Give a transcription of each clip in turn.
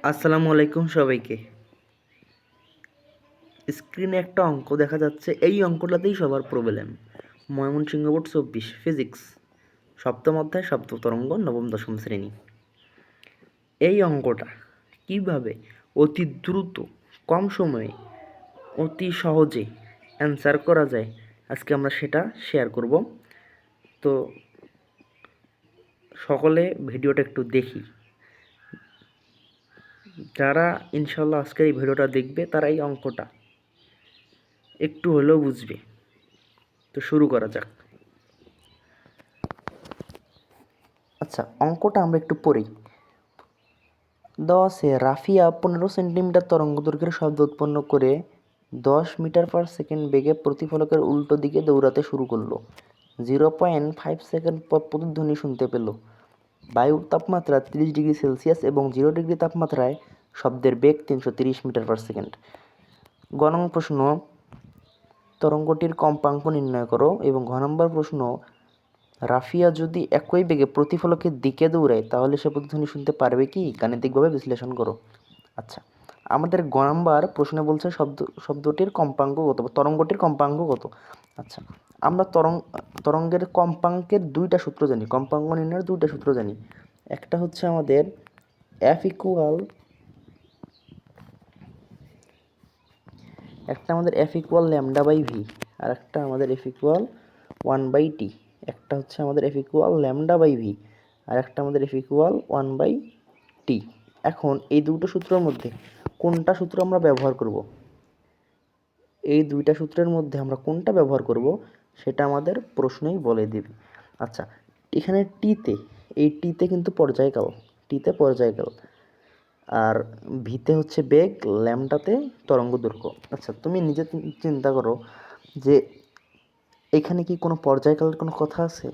আসসালামু আলাইকুম সবাইকে। স্ক্রিনে একটা অঙ্ক দেখা যাচ্ছে, এই অঙ্কটাতেই সবার প্রবলেম। ময়মনসিংহ বোর্ড 24 ফিজিক্স সপ্তম অধ্যায় শব্দ তরঙ্গ নবম দশম শ্রেণী। এই অঙ্কটা কিভাবে অতি দ্রুত কম সময়ে অতি সহজে অ্যান্সার করা যায়, আজকে আমরা সেটা শেয়ার করব। তো সকলে ভিডিওটা একটু দেখি। যারা ইনশাল্লাহ আজকের এই ভিডিওটা দেখবে তারা এই অঙ্কটা একটু হলেও বুঝবে। তো শুরু করা যাক। আচ্ছা, অঙ্কটা আমরা একটু পড়ি। দেওয়া আছে রাফিয়া 15 সেন্টিমিটার তরঙ্গ দৈর্ঘ্যের শব্দ উৎপন্ন করে 10 মিটার পার সেকেন্ড বেগে প্রতিফলকের উল্টো দিকে দৌড়াতে শুরু করলো। 0.5 সেকেন্ড পর প্রতিধ্বনি শুনতে পেল। বায়ুর তাপমাত্রা 30 ডিগ্রি সেলসিয়াস এবং 0 ডিগ্রি তাপমাত্রায় শব্দের বেগ 330 মিটার পার সেকেন্ড। গ নং প্রশ্ন, তরঙ্গটির কম্পাঙ্ক নির্ণয় করো। এবং ঘ নম্বর প্রশ্ন, রাফিয়া যদি একই বেগে প্রতিফলকের দিকে দৌড়ায় তাহলে সে প্রতিধ্বনি শুনতে পারবে কি? গাণিতিকভাবে বিশ্লেষণ করো। আচ্ছা, আমাদের গ নাম্বার প্রশ্নে বলছে শব্দটির কম্পাঙ্ক কত, তরঙ্গটির কম্পাঙ্ক কত। আচ্ছা, আমরা তরঙ্গের কম্পাঙ্কের দুইটা সূত্র জানি, কম্পাঙ্ক নির্ণয়ের দুইটা সূত্র জানি। একটা হচ্ছে আমাদের F equal lambda by V, আর একটা আমাদের এফ ইকুয়াল 1/t। একটা হচ্ছে আমাদের F equal lambda by V, আর একটা আমাদের এফ ইকুয়াল 1/t। এখন এই দুটো সূত্রের মধ্যে কোনটা সূত্র আমরা ব্যবহার করব, এই দুইটা সূত্রের মধ্যে আমরা কোনটা ব্যবহার করব সেটা আমাদের প্রশ্নই বলে দেবে। আচ্ছা, এখানে এই টিতে কিন্তু পর্যায়কাল, আর ভিতে হচ্ছে বেগ, ল্যামডাতে তরঙ্গ দৈর্ঘ্য। আচ্ছা, তুমি নিজে চিন্তা করো যে এখানে কি কোনো পর্যায়কালের কোনো কথা আছে?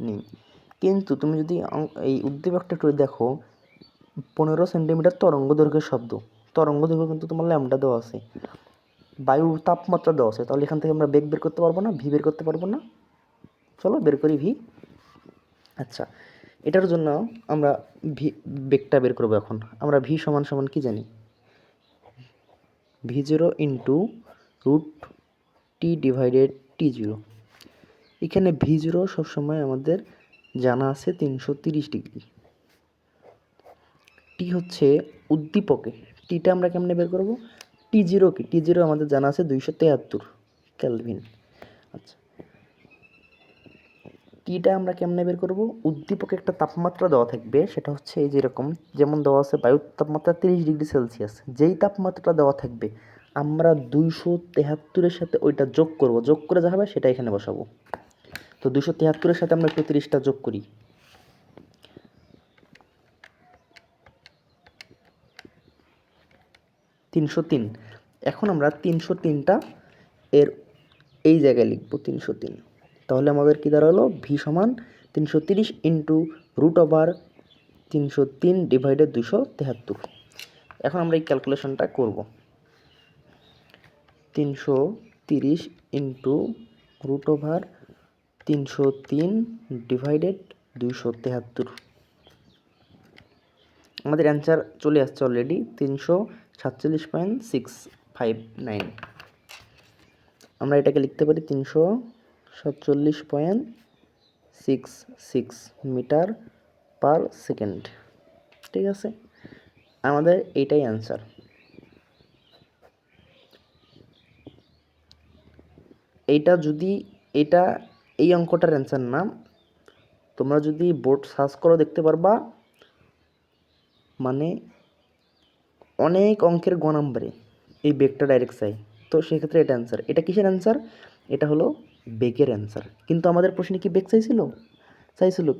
নেই। কিন্তু তুমি যদি এই উদ্দীপকটা একটু দেখো, 15 সেন্টিমিটার তরঙ্গ দৈর্ঘ্যের শব্দ, তরঙ্গ দৈর্ঘ্য কিন্তু তোমার ল্যামডা দেওয়া আছে, বায়ুর তাপমাত্রা দেওয়া আছে, তাহলে এখান থেকে আমরা বেগ বের করতে পারবো না, ভি বের করতে পারবো না? চলো বের করি ভি। আচ্ছা, এটার জন্য আমরা বেগটা বের করবো। এখন আমরা ভি সমান সমান কি জানি? V0 into root T divided T0। এখানে V0 সবসময় আমাদের জানা আছে 330 ডিগ্রি। টি হচ্ছে উদ্দীপকে, টিটা আমরা কেমনে বের করব? T0 কি? T0 আমাদের জানা আছে 273 কেলভিন। আচ্ছা, টিটা আমরা কেমনে বের করব? উদ্দীপকে একটা তাপমাত্রা দেওয়া থাকবে, সেটা হচ্ছে এই যেরকম, যেমন দেওয়া আছে বায়ুর তাপমাত্রা 30 ডিগ্রি সেলসিয়াস। যেই তাপমাত্রাটা দেওয়া থাকবে আমরা 273-এর সাথে ওইটা যোগ করব, যোগ করে যা হবে সেটা এখানে বসাবো। তো 273-এর সাথে আমরা 30টা যোগ করি, 303। এখন আমরা 303টা এর এই জায়গায় লিখব 303। তাহলে আমাদের কি দাঁড়ালো? ভি সমান 330 ইন্টু রুট ওভার 303 ডিভাইডেড 273। এখন আমরা এই ক্যালকুলেশনটা করব। 330 ইন্টু রুট ওভার 303 ডিভাইডেড 273। আমাদের অ্যান্সার চলে আসছে অলরেডি 347.659। আমরা এটাকে লিখতে পারি 347.66 মিটার পার সেকেন্ড। ঠিক আছে, আমাদের এইটাই অ্যান্সার। এই অঙ্কটার অ্যান্সার না, তোমরা যদি বোর্ড সার্চ করো দেখতে পারবা, মানে অনেক অঙ্কের গ নাম্বারে এই বেগটা ডাইরেক্ট চাই। তো সেক্ষেত্রে এটা অ্যান্সার। এটা কিসের অ্যান্সার? এটা হলো বেগের অ্যান্সার। কিন্তু আমাদের প্রশ্নে কি বেগ চাইছিল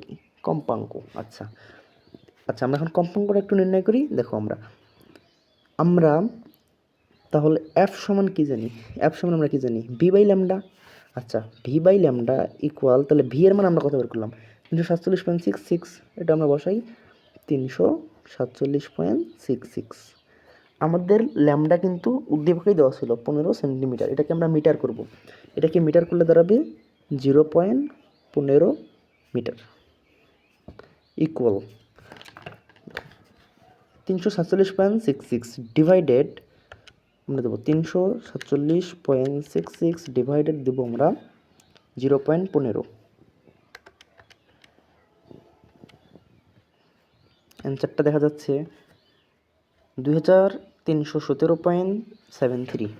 কি? কম্পাঙ্ক। আচ্ছা, আমরা এখন কম্পাঙ্কটা একটু নির্ণয় করি। দেখো আমরা তাহলে এফ সমান কি জানি? আমরা কি জানি? V by lambda. আচ্ছা, ভি বাই ল্যামডা ইকুয়াল, তাহলে ভি এর মান আমরা কত বের করলাম? 347.66। এটা আমরা বসাই 347.66। আমাদের ল্যামডা কিন্তু উদ্দীপকেই দেওয়া ছিল 15 সেন্টিমিটার। এটাকে আমরা মিটার করব। এটাকে মিটার করলে দাঁড়াবে 0.15 মিটার ইকুয়াল 347.66 ডিভাইডেড আমরা দেবো 347.66 ডিভাইডেড দেবো আমরা 0.15। অ্যান্সারটা দেখা যাচ্ছে 2317.73।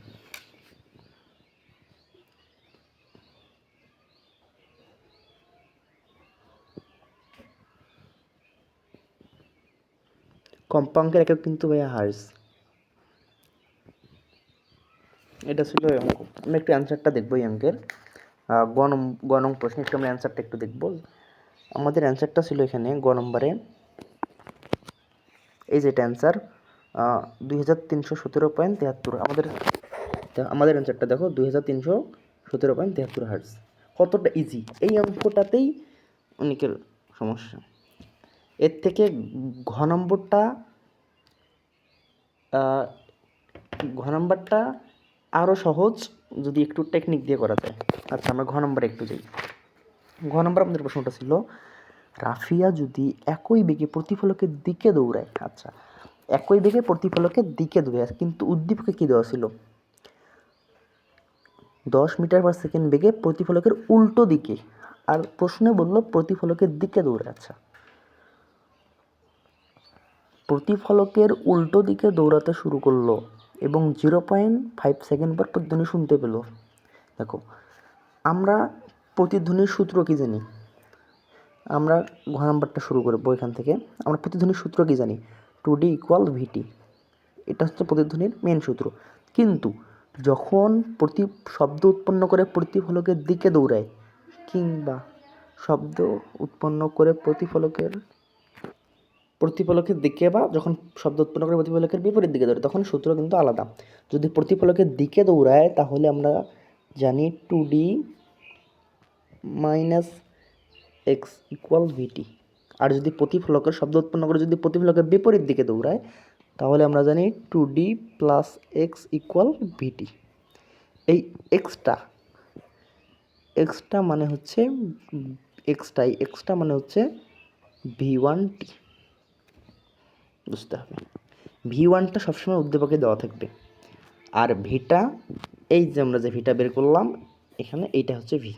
কম্পাঙ্কের একক কিন্তু ভাইয়া হার্জ। এটা ছিল অঙ্ক। আমরা একটু অ্যান্সারটা দেখবো এই অঙ্কের গ নং প্রশ্নে একটু আমরা অ্যান্সারটা একটু দেখবো। আমাদের অ্যান্সারটা ছিল এখানে গ নম্বরে, এই যে এটা অ্যান্সার 2317.73। আমাদের অ্যান্সারটা দেখো 2317.73 হার্জ। কতটা ইজি এই অঙ্কটাতেই অনেকের সমস্যা। এর থেকে ঘ নম্বরটা আরও সহজ যদি একটু টেকনিক দিয়ে করা যায়। আচ্ছা আমরা ঘ নম্বরে একটু যাই। ঘ নম্বর আমাদের প্রশ্নটা ছিল রাফিয়া যদি একই বেগে প্রতিফলকের দিকে দৌড়ায়। আচ্ছা একই বেগে প্রতিফলকের দিকে দৌড়ায়, কিন্তু উদ্দীপকে কী দেওয়া ছিল? 10 মিটার পার সেকেন্ড বেগে প্রতিফলকের উল্টো দিকে, আর প্রশ্নে বললো প্রতিফলকের দিকে দৌড়ায়। আচ্ছা প্রতিফলকের উল্টো দিকে দৌড়াতে শুরু করলো এবং 0.5 সেকেন্ড পর প্রতিধ্বনি শুনতে পেল। দেখো আমরা প্রতিধ্বনির সূত্র কি জানি? আমরা ঘ নাম্বারটা শুরু করবো এখান থেকে। আমরা প্রতিধ্বনির সূত্র কি জানি? 2D = VT। এটা হচ্ছে প্রতিধ্বনির মেন সূত্র। কিন্তু যখন শব্দ উৎপন্ন করে প্রতিফলকের দিকে দৌড়ায়, কিংবা শব্দ উৎপন্ন করে প্রতিফলকের দিকে, বা যখন শব্দ উৎপন্ন করে প্রতিফলকের বিপরীত দিকে দৌড়ায়, তখন সূত্র কিন্তু আলাদা। যদি প্রতিফলকের দিকে দৌড়ায় তাহলে আমরা জানি 2D - x = VT। আর যদি প্রতিফলকের শব্দ উৎপন্ন করে যদি প্রতিফলকের বিপরীত দিকে দৌড়ায় তাহলে আমরা জানি 2D + x = VT। এই এক্সটা মানে হচ্ছে এক্সটা মানে হচ্ছে V1T। বুঝতে হবে V1টা সবসময় উদ্দীপকে দেওয়া থাকবে, আর ভিটা এই যে আমরা যে ভিটা বের করলাম এখানে, এইটা হচ্ছে ভি।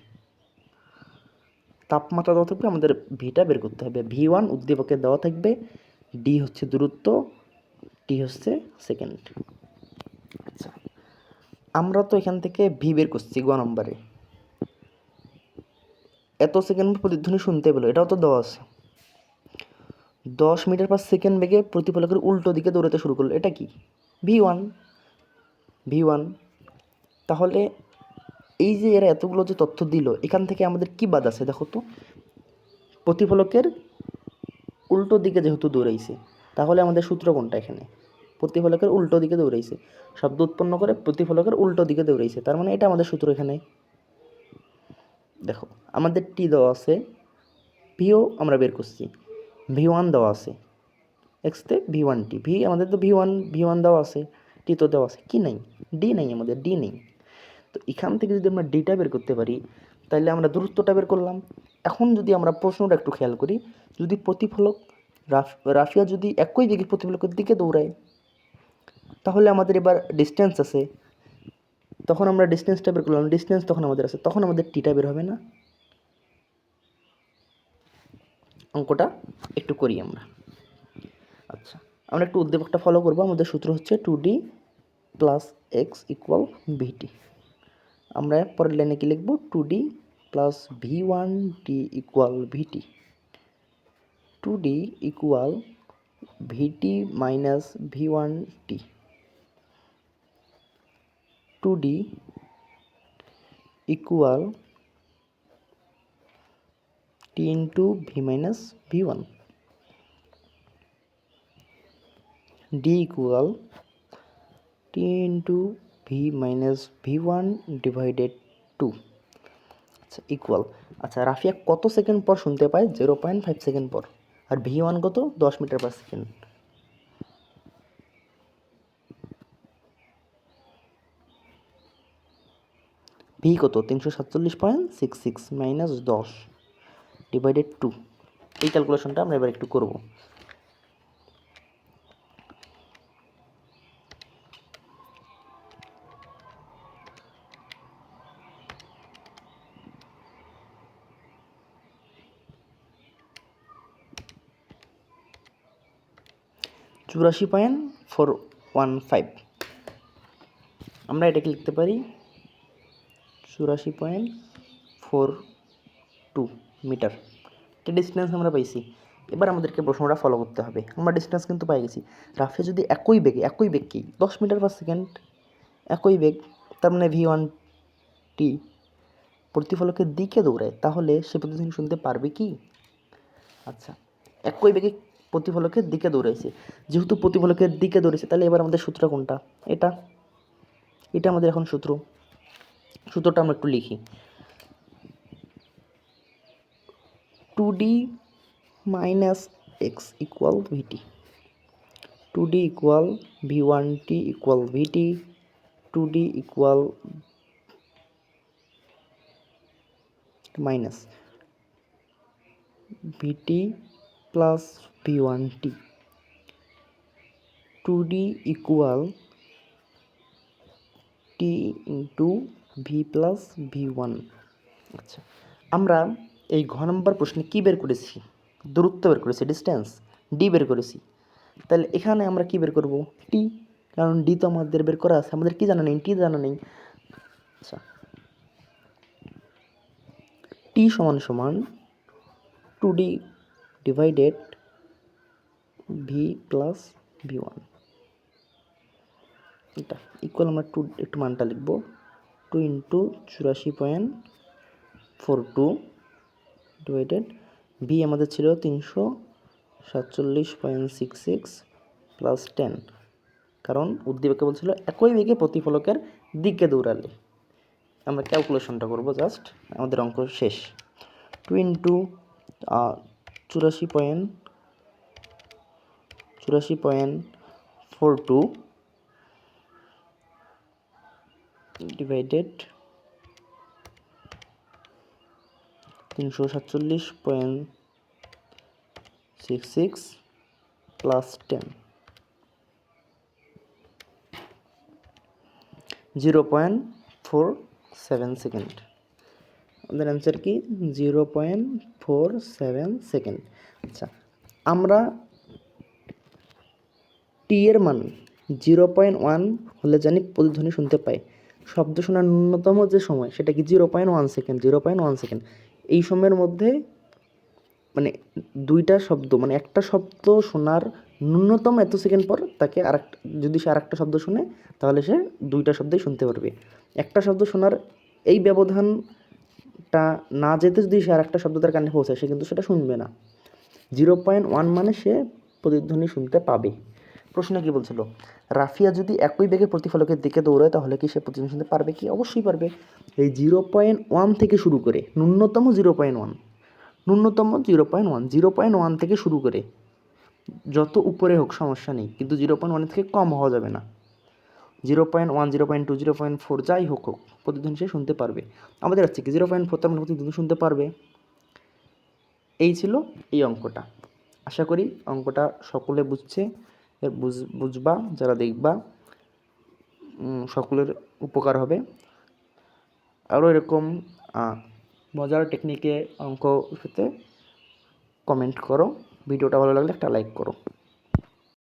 তাপমাত্রা দেওয়া থাকবে, আমাদের ভিটা বের করতে হবে। V1 উদ্দীপকে দেওয়া থাকবে, ডি হচ্ছে দূরত্ব, টি হচ্ছে সেকেন্ড। আচ্ছা আমরা তো এখান থেকে ভি বের করছি গ নম্বরে। এত সেকেন্ড প্রতিধ্বনি শুনতে পেলো, এটাও তো দেওয়া আছে। 10 মিটার পার সেকেন্ড বেগে প্রতিফলকের উল্টো দিকে দৌড়াতে শুরু করলো, এটা কি? V1। তাহলে এই যে এরা এতগুলো যে তথ্য দিল, এখান থেকে আমাদের কি বাদ আছে দেখো তো? প্রতিফলকের উল্টো দিকে যেহেতু দৌড়াইছে, তাহলে আমাদের সূত্র কোনটা এখানে? প্রতিফলকের উল্টো দিকে দৌড়াইছে, শব্দ উৎপন্ন করে প্রতিফলকের উল্টো দিকে দৌড়াইছে, তার মানে এটা আমাদের সূত্র এখানে। দেখো আমাদের টি দেওয়া আছে, ভিও আমরা বের করছি, V1 দেওয়া আছে, এক্সতে V1T, ভি আমাদের তো V1 দেওয়া আছে, টি তো দেওয়া আছে, কি নাই? ডি নাই, আমাদের ডি নেই। তো এখান থেকে যদি আমরা ডিটা বের করতে পারি তাহলে আমরা দূরত্বটা বের করলাম। এখন যদি আমরা প্রশ্নটা একটু খেয়াল করি, যদি প্রতিফলক রাফিয়া যদি একই বেগে প্রতিফলকের দিকে দৌড়ায় তাহলে আমাদের এবার ডিস্টেন্স আছে, তখন আমরা ডিস্টেন্সটা বের করলাম, ডিস্টেন্স তখন আমাদের আছে, তখন আমাদের টিটা বের হবে না? অঙ্কটা একটু করি আমরা। আচ্ছা আমরা একটু উদ্দীপকটা ফলো করবো। আমাদের সূত্র হচ্ছে 2D + x = VT। আমরা পরের লাইনে কি লিখব? 2D + V1T = VT। 2D = VT - V1T। 2D = T × V - V1। D = T × V - V1 / 2। আচ্ছা ইকুয়াল। আচ্ছা রাফিয়া কত সেকেন্ড পর শুনতে পায়? 0.5 সেকেন্ড পর। আর V1 কত? 10 মিটার পার সেকেন্ড। ভি কত? 347.66 - 10 / 2। এই ক্যালকুলেশনটা আমরা এবার একটু করব। 84.415। আমরা এটাকে লিখতে পারি 84.42 মিটার। একটা ডিস্টেন্স আমরা পাইছি। এবার আমাদেরকে প্রশ্নটা ফলো করতে হবে। আমরা ডিস্টেন্স কিন্তু পাই গেছি। রাফিয়া যদি একই বেগ কি 10 মিটার পার সেকেন্ড, একই বেগ, তার মানে v1t প্রতিফলকের দিকে দৌড়ায়, তাহলে সে প্রতিধ্বনি শুনতে পারবে কি? আচ্ছা, একই বেগে প্রতিফলকের দিকে দৌড়াইছে, যেহেতু প্রতিফলকের দিকে দৌড়েছে, তাহলে এবার আমাদের সূত্রটা কোনটা? এটা আমাদের এখন সূত্রটা আমরা একটু লিখি। 2d minus x equal vt, 2d equal v1t equal vt, 2d equal minus vt plus v1t, 2d equal t into v plus v1। আচ্ছা, আমরা এই ঘ নম্বর প্রশ্নে কী বের করেছি? দূরত্ব বের করেছি, ডিস্টেন্স, ডি বের করেছি। তাহলে এখানে আমরা কি বের করব? টি, কারণ ডি তো আমাদের বের করা আছে, আমাদের কি জানা নেই? টি জানা নেই। আচ্ছা, টি সমান সমান 2d divided V plus v1, এটা ইকুয়াল আমরা একটু মানটা লিখব 2 ইন্টু 84.42 ডিভাইডেড ভি আমাদের ছিল 347.66 প্লাস 10, কারণ উদ্দীপকে বলছিল একই বেগে প্রতিফলকের দিকে দৌড়ালে। আমরা ক্যালকুলেশনটা করব, জাস্ট আমাদের অঙ্ক শেষ। 2 ইন্টু 84.42 ডিভাইডেড 347.66 প্লাস 10, 0.47 সেকেন্ড। আমাদের অ্যান্সার কি? 0.47 সেকেন্ড। আচ্ছা, আমরা টি এর মান 0.1 হলে জানি প্রতিধ্বনি শুনতে পাই। শব্দ শোনার ন্যূনতম যে সময় সেটা কি 0.1 সেকেন্ড, 0.1 সেকেন্ড। এই সময়ের মধ্যে মানে দুইটা শব্দ, মানে একটা শব্দ শোনার ন্যূনতম এত সেকেন্ড পর তাকে যদি সে আরেকটা শব্দ শুনে, তাহলে সে দুইটা শব্দই শুনতে পারবে। একটা শব্দ শোনার এই ব্যবধানটা না যেতে যদি সে আরেকটা শব্দ তার কানে পৌঁছায়, সে কিন্তু সেটা শুনবে না। 0.1 মানে সে প্রতিধ্বনি শুনতে পাবে। প্রশ্নে কি বলছিল? রাফিয়া যদি একই বেগে প্রতিফলকের দিকে দৌড়ায়, তাহলে কি সে প্রতিধ্বনি শুনতে পারবে কি? অবশ্যই পারবে। এই 0.1 থেকে শুরু করে ন্যূনতম 0.1, ন্যূনতম 0.1, 0.1 থেকে শুরু করে যত উপরে হোক সমস্যা নেই, কিন্তু 0.1 থেকে কম হওয়া যাবে না। 0.1, 0.2, 0.4 যাই হোক প্রতিধ্বনি সে শুনতে পারবে। আমাদের হচ্ছে কি 0.4 তার মানে প্রতিধ্বনি শুনতে পারবে। এই ছিল এই অঙ্কটা। আশা করি অঙ্কটা সকলে বুঝছে, বুঝবা, যারা দেখবা সকলের উপকার হবে। আরও এরকম মজার টেকনিকে অঙ্ক পেতে কমেন্ট করো। ভিডিওটা ভালো লাগলে একটা লাইক করো।